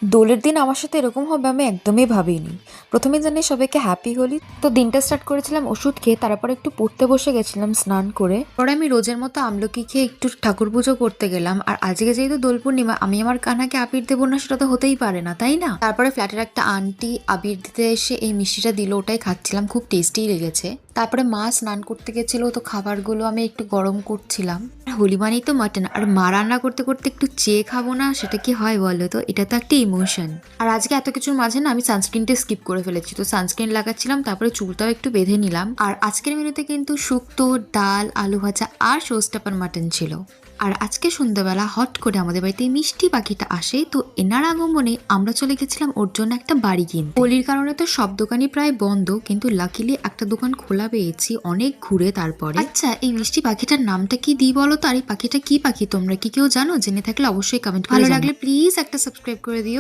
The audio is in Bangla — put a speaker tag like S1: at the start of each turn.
S1: দোলের দিন আমার সাথে এরকম হবে আমি একদমই ভাবিনি। প্রথমে জানি সবাইকে হ্যাপি হোলি। তো দিনটা স্টার্ট করেছিলাম ওষুধ খেয়ে, তারপর একটু পড়তে বসে গেছিলাম স্নান করে। পরে আমি রোজের মতো আমলকি খেয়ে একটু ঠাকুর পুজো করতে গেলাম। আর আজকে যেহেতু দোল পূর্ণিমা, আমি আমার কানাকে আবির দেবো না সেটা তো হতেই পারে না, তাই না? তারপরে ফ্ল্যাটের একটা আন্টি আবির দিতে এসে এই মিষ্টিটা দিল, ওটাই খাচ্ছিলাম, খুব টেস্টি লেগেছে। তারপরে মা স্নান করতে গেছিল, তো খাবারগুলো আমি একটু গরম করছিলাম। আর হোলি মানেই তো মাটন, আর মা রান্না করতে করতে একটু চেয়ে খাবো না, সেটা কি হয় বলো তো? এটা তো একটা ইমোশন। আর আজকে এত কিছুর মাঝে না আমি সানস্ক্রিনটা স্কিপ করে ফেলেছি, তো সানস্ক্রিন লাগাচ্ছিলাম, তারপরে চুলটাও একটু বেঁধে নিলাম। আর আজকের মেনুতে কিন্তু শুক্তো, ডাল, আলু ভাজা আর শোস্টাপার মাটন ছিল। আর আজকে সন্ধ্যাবেলা হট করে আমাদের বাড়িতে এই মিষ্টি পাখিটা আসে, তো এনার আগমনে আমরা চলে গেছিলাম ওর জন্য একটা বাড়ি কিনতে। হোলির কারণে তো সব দোকানই প্রায় বন্ধ, কিন্তু লাকিলি একটা দোকান খোলা পেয়েছি অনেক ঘুরে। তারপরে আচ্ছা, এই মিষ্টি পাখিটার নামটা কি দিই বলো তো? আর এই পাখিটা কি পাখি তোমরা কি কেউ জানো? জেনে থাকলে অবশ্যই কমেন্ট, ভালো লাগলে প্লিজ একটা সাবস্ক্রাইব করে দিও।